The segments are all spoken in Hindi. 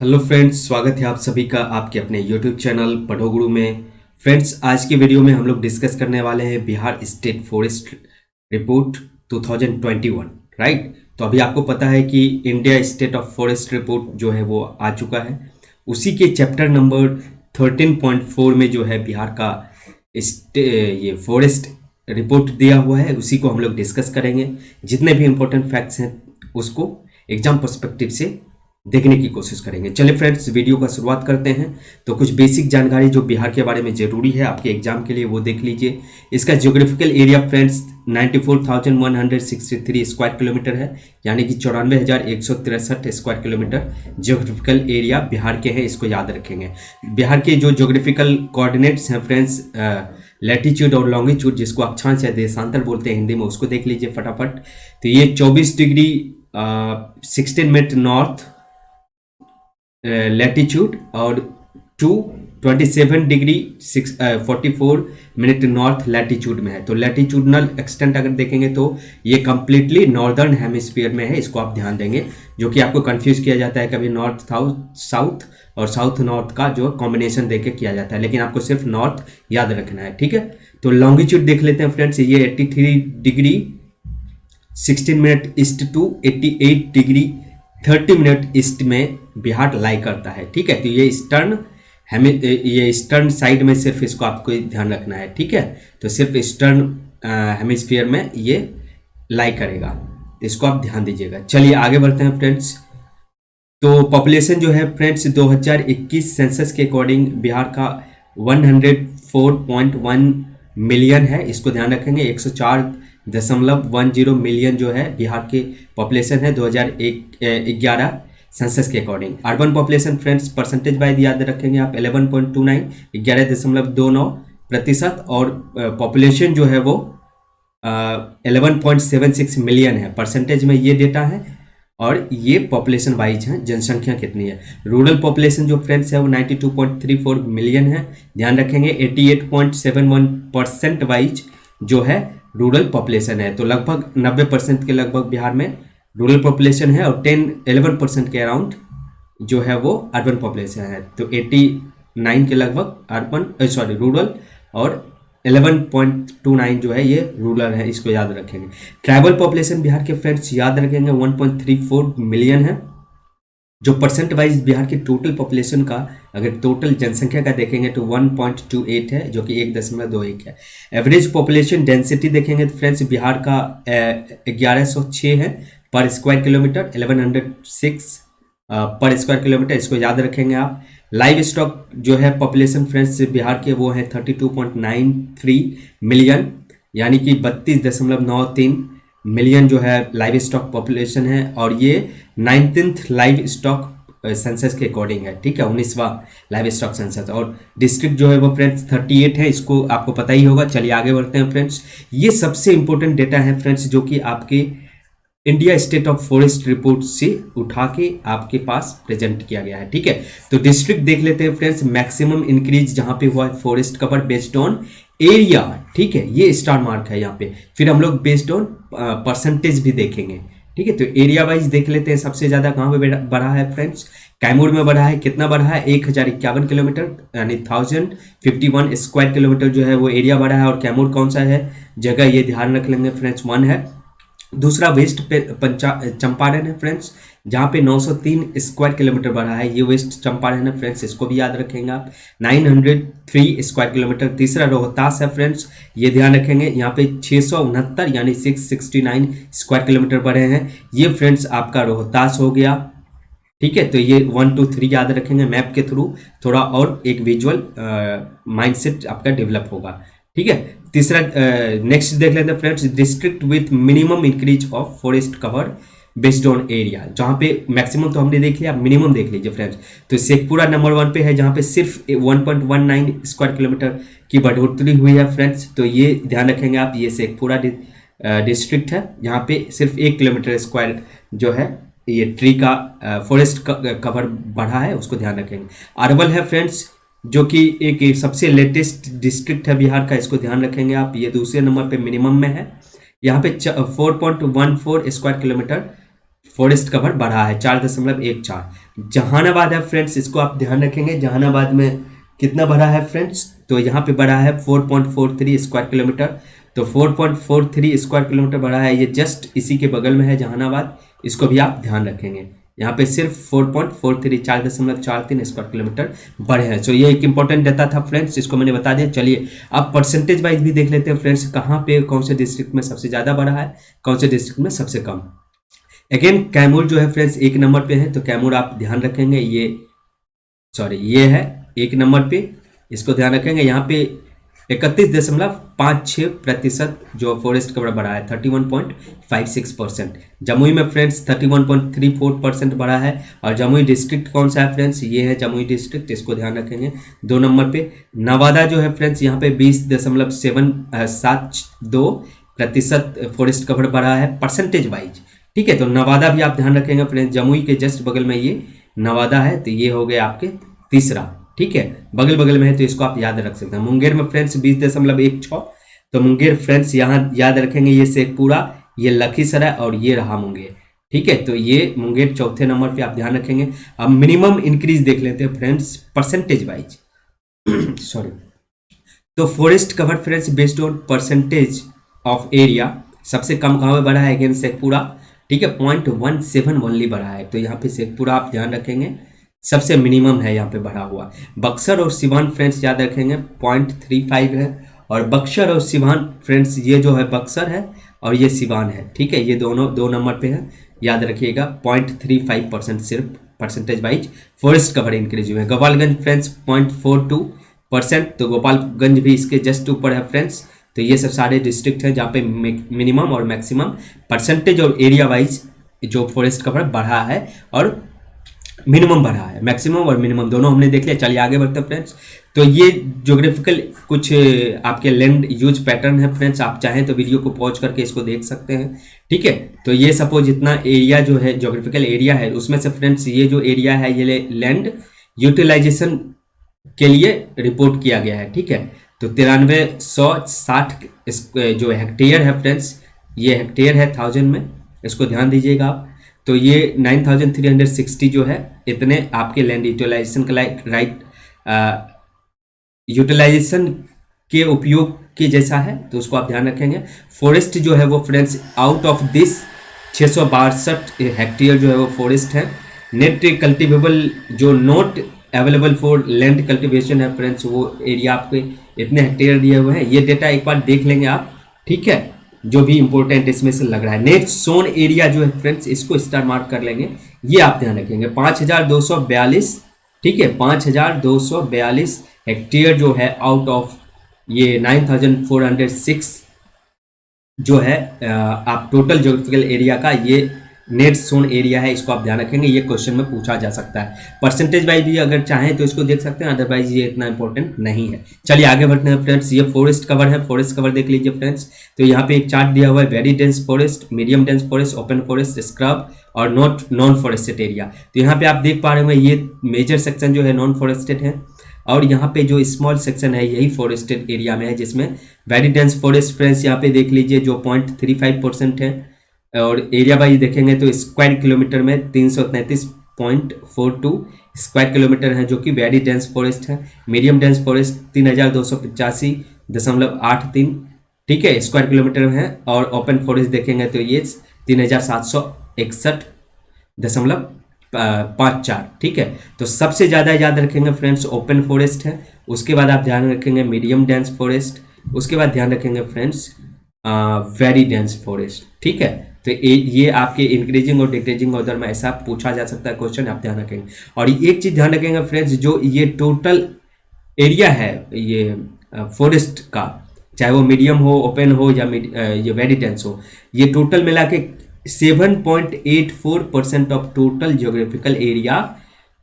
हेलो फ्रेंड्स, स्वागत है आप सभी का आपके अपने यूट्यूब चैनल पढ़ो गुरु में। फ्रेंड्स, आज की वीडियो में हम लोग डिस्कस करने वाले हैं Bihar state forest report 2021। Right. तो अभी आपको पता है कि India state of forest report जो है वो आ चुका है। उसी के चैप्टर नंबर 13.4 में जो है बिहार का ये फॉरेस्ट रिपोर्ट दिया हुआ है, उसी को हम लोग डिस्कस करेंगे। जितने भी इंपॉर्टेंट फैक्ट्स हैं उसको एग्जाम पर्सपेक्टिव से देखने की कोशिश करेंगे। चलिए फ्रेंड्स, वीडियो का शुरुआत करते हैं। तो कुछ बेसिक जानकारी जो बिहार के बारे में जरूरी है आपके एग्जाम के लिए वो देख लीजिए। इसका geographical area friends 94,163 square kilometre है, यानी कि 94,163 square kilometre geographical area Bihar के हैं। इसको याद रखेंगे। बिहार के जो ज्योग्राफिकल कोऑर्डिनेट्स हैं फ्रेंड्स, लैटिट्यूड और लॉन्गिट्यूड, जिसको अक्षांश या देशांतर बोलते हैं हिंदी में, उसको देख लीजिए फटाफट। तो ये 24 डिग्री 16 मिनट नॉर्थ लैटिट्यूड और 27 डिग्री 44 मिनट नॉर्थ लैटिट्यूड में है। तो लैटिट्यूडनल एक्सटेंट अगर देखेंगे तो ये कंप्लीटली नॉर्दर्न हेमिस्फीयर में है। इसको आप ध्यान देंगे, जो कि आपको कंफ्यूज किया जाता है कभी नॉर्थ साउथ और साउथ नॉर्थ का जो कॉम्बिनेशन देके किया जाता है, लेकिन आपको सिर्फ नॉर्थ याद रखना है। ठीक है। तो लॉन्गिट्यूड देख लेते हैं फ्रेंड्स। ये 83 degree 16 minute east to 88 degree 30 minute east में बिहार लाई करता है। ठीक है। तो ये ईस्टर्न साइड में सिर्फ इसको आपको ध्यान रखना है। ठीक है। तो सिर्फ ईस्टर्न हेमिस्फीयर में ये लाई करेगा, इसको आप ध्यान दीजिएगा। चलिए आगे बढ़ते हैं फ्रेंड्स। तो पॉपुलेशन जो है फ्रेंड्स 2021 सेंसस के अकॉर्डिंग बिहार का 104.1 मिलियन है। इसको ध्यान रखेंगे। 104.10 मिलियन जो है बिहार के पॉपुलेशन है 2011 सेंसस के according. Urban population friends percentage wise याद रखेंगे आप 11.29 11.29%, और पॉपुलेशन जो है वो 11.76 मिलियन है। परसेंटेज में ये डेटा है और ये पॉपुलेशन वाइज है, जनसंख्या कितनी है। रूरल पॉपुलेशन जो फ्रेंड्स है वो 92.34 मिलियन है। ध्यान रखेंगे 88.71% वाइज जो है रूरल पॉपुलेशन है। तो लगभग 90% के लगभग बिहार में रूरल पॉपुलेशन है और 11% के अराउंड जो है वो अर्बन पॉपुलेशन है। तो 89 के लगभग रूरल और 11.29 जो है ये रूरल है। इसको याद रखेंगे। ट्राइबल पॉपुलेशन बिहार के फ्रेंड्स याद रखेंगे 1.34 मिलियन है, जो परसेंट वाइज बिहार की टोटल पॉपुलेशन का अगर टोटल जनसंख्या का देखेंगे तो 1.28 है, जो कि 1.21 है। एवरेज पॉपुलेशन डेंसिटी देखेंगे तो फ्रेंड्स बिहार का 1106 है पर स्क्वायर किलोमीटर, 1106 पर स्क्वायर किलोमीटर। इसको याद रखेंगे आप। लाइव स्टॉक जो है पॉपुलेशन फ्रेंड्स बिहार के वो है 32.93 मिलियन, यानी कि 32.93 मिलियन जो है लाइव स्टॉक पॉपुलेशन है, और ये 19th लाइव स्टॉक सेंसस के अकॉर्डिंग है। ठीक है, 19वां लाइव स्टॉक सेंसस। और डिस्ट्रिक्ट जो है वो फ्रेंड्स 38 है, इसको आपको पता ही होगा। चलिए आगे बढ़ते हैं फ्रेंड्स। ये सबसे इंपॉर्टेंट डेटा है फ्रेंड्स, जो कि आपके India state of forest report से उठा के आपके पास प्रेजेंट किया गया है। ठीक है। तो डिस्ट्रिक्ट देख लेते हैं फ्रेंड्स। मैक्सिमम इंक्रीज जहां पे हुआ है forest cover based on area. ठीक है, ये स्टार मार्क है यहाँ पे। फिर हम लोग बेस्ड ऑन परसेंटेज भी देखेंगे। ठीक है। तो एरिया वाइज देख लेते हैं। सबसे ज्यादा कहाँ पे बढ़ा है फ्रेंड्स? कैमूर में बढ़ा है। कितना बढ़ा है? 1051 किलोमीटर, यानी 1051 स्क्वायर किलोमीटर जो है वो एरिया बढ़ा है। और कैमूर कौन सा है जगह, ये ध्यान रख लेंगे फ्रेंड्स, 1 है। दूसरा वेस्ट चंपारण है फ्रेंड्स, जहाँ पे 903 स्क्वायर किलोमीटर बढ़ा है। ये वेस्ट चंपारण है फ्रेंड्स, इसको भी याद रखेंगे आप। 903 स्क्वायर किलोमीटर। तीसरा रोहतास है फ्रेंड्स, ये ध्यान रखेंगे। यहाँ पे 669 यानी 669 स्क्वायर किलोमीटर बढ़े हैं। ये फ्रेंड्स आपका रोहतास हो गया। ठीक है। तो ये 1 2 3 याद रखेंगे मैप के थ्रू, थोड़ा और एक विजुअल माइंडसेट आपका डेवलप होगा। ठीक है। तीसरा नेक्स्ट देख लेते हैं friends. District with minimum increase of forest cover based on area. जहां पे मैक्सिमम तो हमने देख लिया, मिनिमम देख लीजिए फ्रेंड्स। तो शेखपुरा नंबर 1 पे है, जहां पे सिर्फ 1.19 स्क्वायर किलोमीटर की बढ़ोतरी हुई है फ्रेंड्स। तो ये ध्यान रखेंगे आप। ये शेखपुरा डिस्ट्रिक्ट है, यहाँ पे सिर्फ 1 किलोमीटर स्क्वायर जो है ये ट्री का फॉरेस्ट कवर बढ़ा है, उसको ध्यान रखेंगे। अरवल है फ्रेंड्स, जो कि एक सबसे लेटेस्ट डिस्ट्रिक्ट है बिहार का, इसको ध्यान रखेंगे आप। ये दूसरे नंबर पे मिनिमम में है। यहाँ पे 4.14 स्क्वायर किलोमीटर फॉरेस्ट कवर बढ़ा है, 4.14। जहानाबाद है फ्रेंड्स, इसको आप ध्यान रखेंगे। जहानाबाद में कितना बढ़ा है फ्रेंड्स, तो यहाँ पे बढ़ा है 4.43 स्क्वायर किलोमीटर। तो 4.43 स्क्वायर किलोमीटर बढ़ा है, ये जस्ट इसी के बगल में है जहानाबाद, इसको भी आप ध्यान रखेंगे। यहाँ पे सिर्फ 4.43 4.43 स्क्वायर किलोमीटर बढ़े हैं। सो ये एक इंपॉर्टेंट डाटा था फ्रेंड्स, इसको मैंने बता दिया। चलिए अब परसेंटेज वाइज भी देख लेते हैं फ्रेंड्स, कहाँ पे कौन से डिस्ट्रिक्ट में सबसे ज़्यादा बढ़ा है, कौन से डिस्ट्रिक्ट में सबसे कम। अगेन कैमूर जो है फ्रेंड्स 1 नंबर पे है, तो कैमूर आप ध्यान रखेंगे, ये है 1 नंबर पे, इसको ध्यान रखेंगे। यहाँ पे 31.56% जो फॉरेस्ट कवर बढ़ा है, 31.56%। जमुई में फ्रेंड्स 31.34% बढ़ा है। और जमुई डिस्ट्रिक्ट कौन सा है फ्रेंड्स, ये है जमुई डिस्ट्रिक्ट, इसको ध्यान रखेंगे 2 नंबर पे। नवादा जो है फ्रेंड्स यहाँ पे 20.72% फॉरेस्ट कवर बढ़ा है परसेंटेज वाइज, ठीक है। तो नवादा भी आप ध्यान रखेंगे फ्रेंड्स, जमुई के जस्ट बगल में ये नवादा है, तो ये हो गया आपके तीसरा, ठीक है, बगल बगल में है, तो इसको आप याद रख सकते हैं। मुंगेर में फ्रेंड्स 20.16, तो मुंगेर फ्रेंड्स यहाँ याद रखेंगे, ये शेखपुरा, ये लखीसराय और ये रहा मुंगेर, ठीक है। तो ये मुंगेर चौथे नंबर पे आप ध्यान रखेंगे। अब मिनिमम इंक्रीज देख लेते हैं फ्रेंड्स परसेंटेज वाइज सॉरी। तो forest cover friends based on percentage of area सबसे कम कहाँ पे बढ़ा है, अगेन शेखपुरा, ठीक है, 0.17 ओनली बढ़ा है। तो यहाँ पे शेखपुरा आप ध्यान रखेंगे सबसे मिनिमम है यहाँ पे बढ़ा हुआ। बक्सर और सिवान फ्रेंड्स याद रखेंगे 0.35 है। और बक्सर और सिवान फ्रेंड्स, ये जो है बक्सर है और ये सिवान है, ठीक है, ये दोनों 2 नंबर पे है, याद रखिएगा। 0.35% सिर्फ percentage wise forest cover increase हुए हैं। गोपालगंज फ्रेंड्स 0.42%, तो गोपालगंज भी इसके जस्ट ऊपर है फ्रेंड्स। तो ये सब सारे डिस्ट्रिक्ट हैं जहाँ पे मिनिमम और मैक्सिमम परसेंटेज और एरिया वाइज जो फॉरेस्ट कवर बढ़ा है और मिनिमम बढ़ा है, मैक्सिमम और मिनिमम दोनों हमने देख लिया। चलिए आगे बढ़ते हैं फ्रेंड्स। तो ये ज्योग्राफिकल कुछ आपके लैंड यूज पैटर्न है फ्रेंड्स, आप चाहें तो वीडियो को पॉज करके इसको देख सकते हैं, ठीक है। तो ये सपोज इतना एरिया जो है ज्योग्राफिकल एरिया है, उसमें से फ्रेंड्स ये जो एरिया है ये लैंड यूटिलाइजेशन के लिए रिपोर्ट किया गया है, ठीक है। तो 9360 जो हेक्टेयर है फ्रेंड्स, ये हेक्टेयर है 1000 में, इसको ध्यान दीजिएगा आप। तो ये 9360 जो है इतने आपके लैंड यूटिलाइजेशन का राइट यूटिलाइजेशन के उपयोग के जैसा है, तो उसको आप ध्यान रखेंगे। फॉरेस्ट जो है वो friends out of this 662 hectare जो है वो फॉरेस्ट है। नेट कल्टिवेबल जो not available for land cultivation है फ्रेंड्स, वो एरिया आपके इतने हेक्टेयर दिए हुए हैं। ये डेटा एक बार देख लेंगे आप, ठीक है, जो भी इंपॉर्टेंट इसमें से लग रहा है। नेट सोन एरिया जो है फ्रेंड्स, इसको स्टार मार्क कर लेंगे, ये आप ध्यान रखेंगे 5242, ठीक है, 5242 हेक्टेयर जो है आउट ऑफ ये 9406 जो है आप टोटल ज्योग्राफिकल एरिया का ये नेट सोन एरिया है, इसको आप ध्यान रखेंगे। ये क्वेश्चन में पूछा जा सकता है। परसेंटेज वाइज भी अगर चाहें तो इसको देख सकते हैं, अदरवाइज ये इतना इंपॉर्टेंट नहीं है। चलिए आगे बढ़ते हैं फ्रेंड्स। ये फॉरेस्ट कवर है, फॉरेस्ट कवर देख लीजिए फ्रेंड्स। तो यहाँ पे एक चार्ट दिया हुआ है, very dense forest, medium dense forest, open forest, scrub और नॉन फॉरेस्टेड एरिया। तो यहाँ पे आप देख पा रहे होंगे ये मेजर सेक्शन जो है नॉन फॉरेस्टेड है, और यहाँ पे जो स्मॉल सेक्शन है यही फॉरेस्टेड एरिया में है, जिसमें वेरी डेंस फॉरेस्ट फ्रेंड्स यहाँ पे देख लीजिए जो 0.35% है। और एरिया वाइज देखेंगे तो स्क्वायर किलोमीटर में 333.42 स्क्वायर किलोमीटर है, जो कि वेरी डेंस फॉरेस्ट है। मीडियम डेंस फॉरेस्ट 3285.83, ठीक है, स्क्वायर किलोमीटर में है। और ओपन फॉरेस्ट देखेंगे तो ये 3761.54, ठीक है। तो सबसे ज़्यादा याद रखेंगे फ्रेंड्स ओपन फॉरेस्ट है, उसके बाद आप ध्यान रखेंगे मीडियम डेंस फॉरेस्ट, उसके बाद ध्यान रखेंगे फ्रेंड्स वेरी डेंस फॉरेस्ट, ठीक है। तो ये आपके इंक्रीजिंग और डिक्रीजिंग ऑर्डर में ऐसा पूछा जा सकता है क्वेश्चन, आप ध्यान रखेंगे। और एक चीज ध्यान रखेंगे फ्रेंड्स, जो ये टोटल एरिया है ये फॉरेस्ट का, चाहे वो मीडियम हो, ओपन हो या ये वेरी डेंस हो, ये टोटल मिला के 7.84% ऑफ टोटल ज्योग्राफिकल एरिया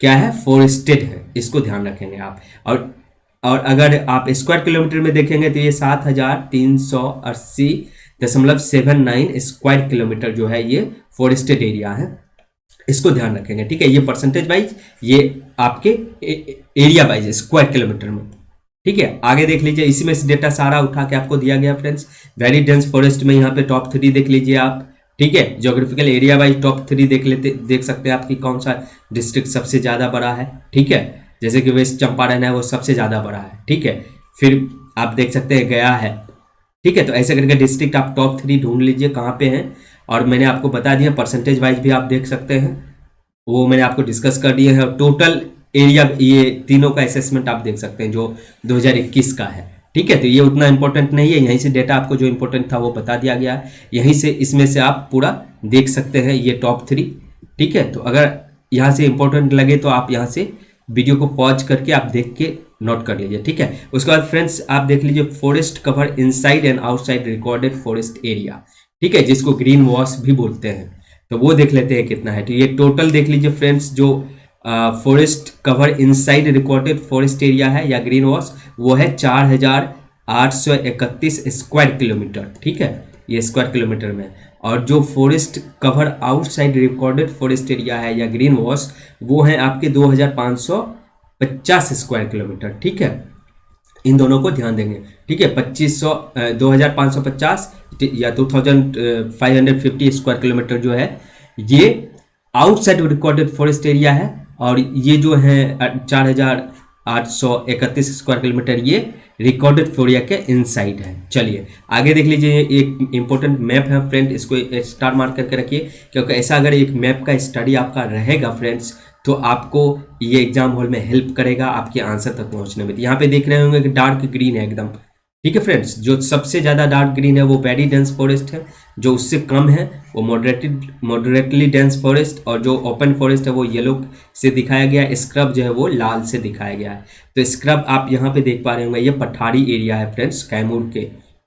क्या है, फॉरेस्टेड है, इसको ध्यान रखेंगे आप। और अगर आप स्क्वायर किलोमीटर में देखेंगे तो ये 7380.79 स्क्वायर किलोमीटर जो है ये फॉरेस्टेड एरिया है, इसको ध्यान रखेंगे, ठीक है। ये परसेंटेज वाइज, ये आपके एरिया वाइज स्क्वायर किलोमीटर में, ठीक है। आगे देख लीजिए, इसी में से डेटा सारा उठा के आपको दिया गया फ्रेंड्स। वेरी डेंस फॉरेस्ट में यहाँ पे टॉप 3 देख लीजिए आप, ठीक है, ज्योग्राफिकल एरिया वाइज टॉप 3 देख सकते हैं आपकी कौन सा डिस्ट्रिक्ट सबसे ज़्यादा बड़ा है। ठीक है, जैसे कि वेस्ट चंपारण है वो सबसे ज़्यादा बड़ा है। ठीक है, फिर आप देख सकते हैं गया है। ठीक है, तो ऐसे करके डिस्ट्रिक्ट आप टॉप 3 ढूंढ लीजिए कहाँ पे हैं, और मैंने आपको बता दिया परसेंटेज वाइज भी आप देख सकते हैं, वो मैंने आपको डिस्कस कर दिया है। और टोटल एरिया ये तीनों का असेसमेंट आप देख सकते हैं जो 2021 का है। ठीक है, तो ये उतना इंपॉर्टेंट नहीं है, यहीं से डेटा आपको जो इंपॉर्टेंट था वो बता दिया गया है, यहीं से इसमें से आप पूरा देख सकते हैं ये टॉप 3। ठीक है, तो अगर यहाँ से इंपॉर्टेंट लगे तो आप यहाँ से वीडियो को पॉज करके आप देख के नोट कर लीजिए। ठीक है, उसके बाद फ्रेंड्स आप देख लीजिए forest cover inside and outside recorded forest area. ठीक है, जिसको ग्रीन वॉश भी बोलते हैं, तो वो देख लेते हैं कितना है। तो ये टोटल देख लीजिए फ्रेंड्स, जो forest cover inside recorded forest area है या ग्रीन वॉश, वो है 4831 स्क्वायर किलोमीटर। ठीक है, ये स्क्वायर किलोमीटर में। और जो forest cover outside recorded forest area है या ग्रीन वॉश, वो है आपके 2550 स्क्वायर किलोमीटर। ठीक है, इन दोनों को ध्यान देंगे। ठीक है, 2550 या 2550 स्क्वायर किलोमीटर जो है ये आउटसाइड रिकॉर्डेड फॉरेस्ट एरिया है, और ये जो है 4831 स्क्वायर किलोमीटर ये रिकॉर्डेड एरिया के इनसाइड है। चलिए आगे देख लीजिए, एक इंपॉर्टेंट मैप है फ्रेंड, इसको स्टार मार्क करके रखिए, क्योंकि ऐसा अगर एक मैप का स्टडी आपका रहेगा फ्रेंड्स तो आपको ये एग्जाम हॉल में हेल्प करेगा आपके आंसर तक पहुंचने में। यहाँ पे देख रहे होंगे कि डार्क ग्रीन है एकदम। ठीक है फ्रेंड्स, जो सबसे ज़्यादा डार्क ग्रीन है वो वेरी डेंस फॉरेस्ट है, जो उससे कम है वो मॉडरेटली डेंस फॉरेस्ट, और जो ओपन फॉरेस्ट है वो येलो से दिखाया गया है, स्क्रब जो है वो लाल से दिखाया गया है। तो स्क्रब आप यहाँ पे देख पा रहे होंगे, ये पठारी एरिया है फ्रेंड्स कैमूर के।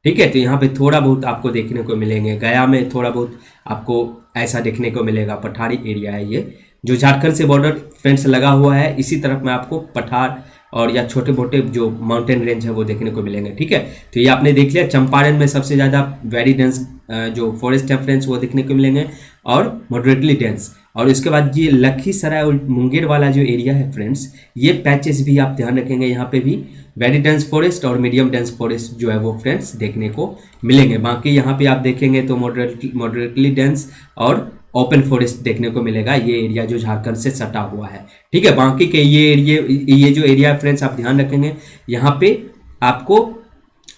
ठीक है, तो यहाँ पे थोड़ा बहुत आपको देखने को मिलेंगे, गया में थोड़ा बहुत आपको ऐसा देखने को मिलेगा, पठारी एरिया है ये, जो झारखंड से बॉर्डर फ्रेंड्स लगा हुआ है। इसी तरफ में आपको पठार और या छोटे मोटे जो माउंटेन रेंज है वो देखने को मिलेंगे। ठीक है, तो ये आपने देख लिया, चंपारण में सबसे ज़्यादा वेरी डेंस जो फॉरेस्ट है फ्रेंड्स वो देखने को मिलेंगे, और मॉडरेटली डेंस। और उसके बाद ये लखीसराय और मुंगेर वाला जो एरिया है फ्रेंड्स, ये पैचेस भी आप ध्यान रखेंगे, यहाँ पे भी वेरी डेंस फॉरेस्ट और मीडियम डेंस फॉरेस्ट जो है वो फ्रेंड्स देखने को मिलेंगे। बाकी यहाँ पे आप देखेंगे तो मॉडरेटली डेंस और ओपन फॉरेस्ट देखने को मिलेगा, ये एरिया जो झारखंड से सटा हुआ है। ठीक है, बाकी के ये जो एरिया फ्रेंड्स आप ध्यान रखेंगे, यहाँ पे आपको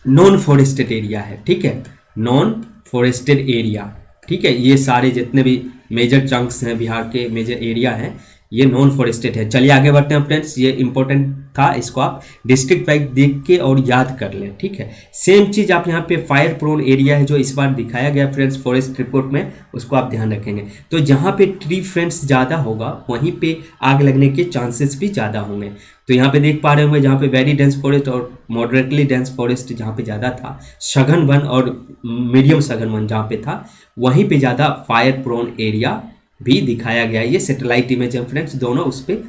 नॉन फॉरेस्टेड एरिया है। ठीक है, नॉन फॉरेस्टेड एरिया। ठीक है, ये सारे जितने भी मेजर चंक्स हैं बिहार के मेजर एरिया हैं ये नॉन फॉरेस्टेड है। चलिए आगे बढ़ते हैं फ्रेंड्स, ये इंपॉर्टेंट था, इसको आप डिस्ट्रिक्ट वाइज देख के और याद कर लें। ठीक है, सेम चीज आप यहाँ पे फायर प्रोन एरिया है जो इस बार दिखाया गया फ्रेंड्स फॉरेस्ट रिपोर्ट में, उसको आप ध्यान रखेंगे। तो जहाँ पे ट्री फ्रेंड्स ज़्यादा होगा वहीं पे आग लगने के चांसेस भी ज़्यादा होंगे। तो यहाँ पे देख पा रहे होंगे जहाँ पे वेरी डेंस फॉरेस्ट और मॉडरेटली डेंस फॉरेस्ट जहाँ पे ज़्यादा था, सघन वन और मीडियम सघन वन जहाँ पे था, वहीं पे ज़्यादा फायर प्रोन एरिया भी दिखाया गया। ये सैटेलाइट इमेज है फ्रेंड्स, दोनों उस पे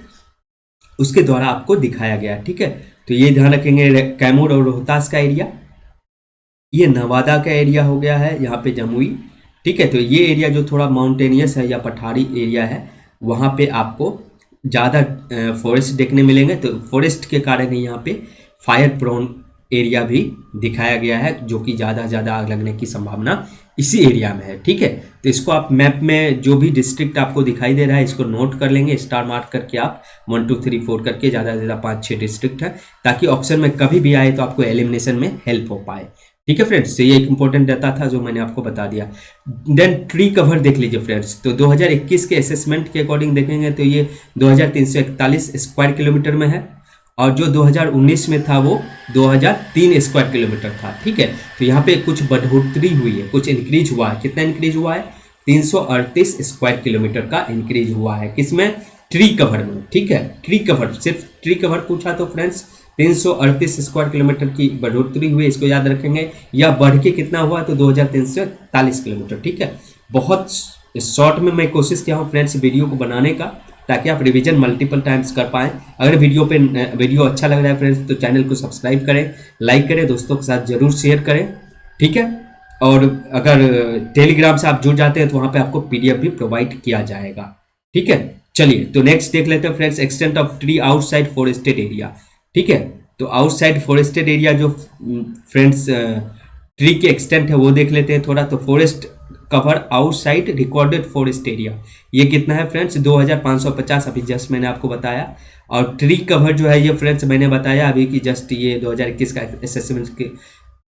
उसके द्वारा आपको दिखाया गया। ठीक है, तो ये ध्यान रखेंगे। कैमूर और रोहतास का एरिया, ये नवादा का एरिया हो गया है, यहाँ पे जमुई। ठीक है, तो ये एरिया जो थोड़ा माउंटेनियस है या पठारी एरिया है, वहाँ पे आपको ज़्यादा फॉरेस्ट देखने मिलेंगे। तो फॉरेस्ट के कारण ही यहाँ पे फायर प्रोन एरिया भी दिखाया गया है, जो कि ज़्यादा आग लगने की संभावना इसी एरिया में है। ठीक है, तो इसको आप मैप में जो भी डिस्ट्रिक्ट आपको दिखाई दे रहा है इसको नोट कर लेंगे, स्टार मार्क करके आप 1 2 3 4 करके, ज़्यादा से ज़्यादा 5 6 डिस्ट्रिक्ट है, ताकि ऑप्शन में कभी भी आए तो आपको एलिमिनेशन में हेल्प हो पाए। ठीक है फ्रेंड्स, तो ये एक इंपॉर्टेंट डाटा था जो मैंने आपको बता दिया। देन ट्री कवर देख लीजिए फ्रेंड्स, तो 2021 के असेसमेंट के अकॉर्डिंग देखेंगे तो ये 2341 स्क्वायर किलोमीटर में है, और जो 2019 में था वो 2003 स्क्वायर किलोमीटर था। ठीक है, तो यहाँ पे कुछ बढ़ोतरी हुई है, कुछ इंक्रीज हुआ है। कितना इंक्रीज हुआ है? 338 स्क्वायर किलोमीटर का इंक्रीज हुआ है। किसमें? ट्री कवर में। ठीक है, ट्री कवर, सिर्फ ट्री कवर पूछा तो फ्रेंड्स 338 स्क्वायर किलोमीटर की बढ़ोतरी हुई, इसको याद रखेंगे। या बढ़ के कितना हुआ तो 2341 किलोमीटर। ठीक है, बहुत शॉर्ट में मैं कोशिश किया हूँ फ्रेंड्स वीडियो को बनाने का, ताकि आप रिवीजन मल्टीपल टाइम्स कर पाएँ। अगर वीडियो अच्छा लग रहा है फ्रेंड्स तो चैनल को सब्सक्राइब करें, लाइक करें, दोस्तों के साथ जरूर शेयर करें। ठीक है, और अगर टेलीग्राम से आप जुड़ जाते हैं तो वहाँ पे आपको PDF भी प्रोवाइड किया जाएगा। ठीक है, चलिए तो नेक्स्ट देख लेते हैं friends, extent of tree outside forested area. ठीक है, तो आउटसाइड फॉरेस्टेड एरिया जो फ्रेंड्स ट्री के एक्सटेंट है वो देख लेते हैं थोड़ा। तो forest cover outside recorded forest area, ये कितना है फ्रेंड्स 2550, अभी जस्ट मैंने आपको बताया। और ट्री कवर जो है ये फ्रेंड्स मैंने बताया अभी कि जस्ट ये 2021 का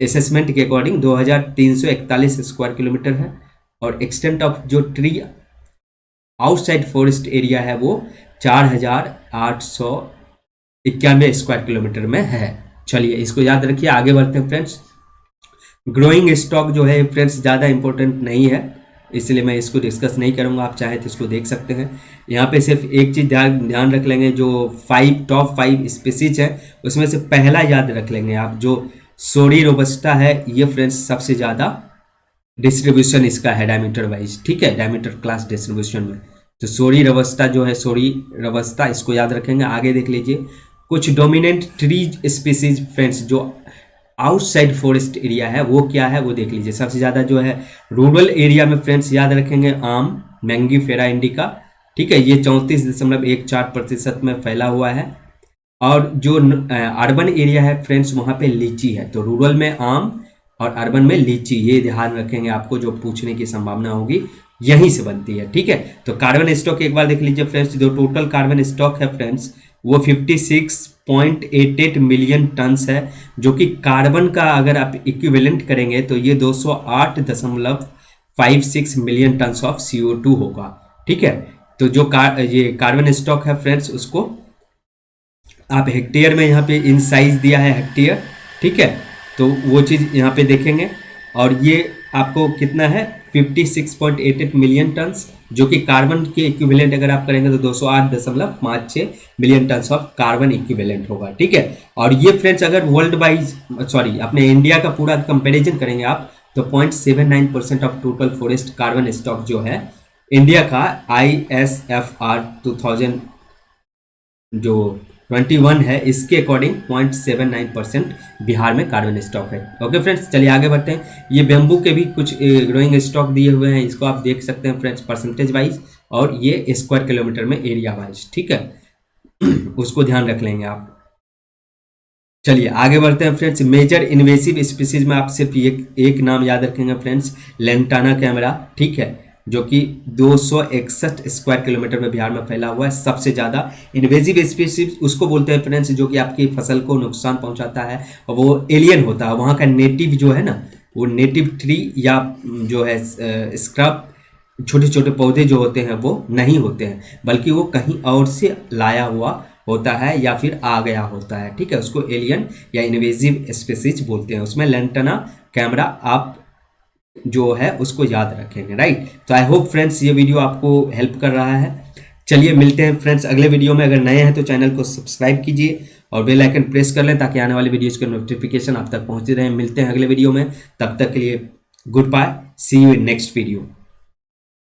असेसमेंट के अकॉर्डिंग 2341 स्क्वायर किलोमीटर है। और एक्सटेंट ऑफ जो ट्री आउटसाइड फॉरेस्ट एरिया है वो 4891 स्क्वायर किलोमीटर में है। चलिए इसको याद रखिए, आगे बढ़ते हैं फ्रेंड्स। ग्रोइंग स्टॉक जो है फ्रेंड्स ज़्यादा इंपॉर्टेंट नहीं है, इसलिए मैं इसको डिस्कस नहीं करूंगा, आप चाहे तो इसको देख सकते हैं। यहाँ पे सिर्फ एक चीज़ ध्यान रख लेंगे, जो टॉप 5 स्पीसीज है उसमें से पहला याद रख लेंगे आप, जो सोरी रोबस्टा है, ये फ्रेंड्स सबसे ज़्यादा डिस्ट्रीब्यूशन इसका है डायमीटर वाइज, ठीक है, डायमीटर क्लास डिस्ट्रीब्यूशन में। तो सोरी रोबस्टा जो है, सोरी रोबस्टा, इसको याद रखेंगे। आगे देख लीजिए कुछ डोमिनेंट ट्री स्पीसीज फ्रेंड्स जो आउटसाइड फॉरेस्ट एरिया है वो क्या है वो देख लीजिए। सबसे ज़्यादा जो है रूरल एरिया में फ्रेंड्स याद रखेंगे आम, मैंगीफेरा इंडिका, ठीक है, ये 34.14% में फैला हुआ है। और जो अर्बन एरिया है फ्रेंड्स वहाँ पे लीची है, तो रूरल में आम और अर्बन में लीची, ये ध्यान रखेंगे, आपको जो पूछने की संभावना होगी यहीं से बनती है, ठीक है। तो कार्बन स्टॉक एक बार देख लीजिए फ्रेंड्स, जो टोटल कार्बन स्टॉक है फ्रेंड्स वो 56.88 मिलियन टन्स है, जो कि कार्बन का अगर आप इक्विवेलेंट करेंगे तो ये 208.56 मिलियन टन्स ऑफ CO2 होगा, ठीक है। तो जो ये कार्बन स्टॉक है फ्रेंड्स उसको आप हेक्टेयर में यहाँ पे इन साइज दिया है हेक्टेयर, ठीक है, तो वो चीज़ यहाँ पे देखेंगे। और ये आपको कितना है 56.88 मिलियन टन्स, जो कि कार्बन के इक्विवेलेंट अगर आप करेंगे तो 208.56 million tons of carbon equivalent होगा, ठीक है। और ये फ्रेंड्स अगर वर्ल्ड वाइज अपने इंडिया का पूरा कंपैरिजन करेंगे आप तो 0.79% of total forest carbon stock जो है इंडिया का ISFR 2000 जो 21 है इसके अकॉर्डिंग 0.79% बिहार में कार्बन स्टॉक है। ओके फ्रेंड्स, चलिए आगे बढ़ते हैं। ये बेम्बू के भी कुछ ग्रोइंग स्टॉक दिए हुए हैं, इसको आप देख सकते हैं फ्रेंड्स परसेंटेज वाइज, और ये स्क्वायर किलोमीटर में एरिया वाइज, ठीक है, उसको ध्यान रख लेंगे आप। चलिए आगे बढ़ते हैं फ्रेंड्स। मेजर इन्वेसिव स्पीसीज में आप सिर्फ एक नाम याद रखेंगे फ्रेंड्स, लेंटाना कैमरा, ठीक है, जो कि 261 स्क्वायर किलोमीटर में बिहार में फैला हुआ है। सबसे ज़्यादा इन्वेजिव स्पीसीज उसको बोलते हैं फ्रेंड्स जो कि आपकी फसल को नुकसान पहुंचाता है और वो एलियन होता है, वहाँ का नेटिव जो है ना वो नेटिव ट्री या जो है स्क्रब छोटे छोटे पौधे जो होते हैं वो नहीं होते हैं, बल्कि वो कहीं और से लाया हुआ होता है या फिर आ गया होता है, ठीक है, उसको एलियन या इन्वेजिव स्पीसीज बोलते हैं। उसमें लेंटाना कैमरा आप जो है उसको याद रखेंगे, राइट। तो आई होप फ्रेंड्स ये वीडियो आपको हेल्प कर रहा है। चलिए मिलते हैं फ्रेंड्स अगले वीडियो में। अगर नए हैं तो चैनल को सब्सक्राइब कीजिए और बेल आइकन प्रेस कर लें ताकि आने वाले वीडियोज़ के नोटिफिकेशन आप तक पहुंचते रहें। मिलते हैं अगले वीडियो में, तब तक के लिए goodbye, see you in next video.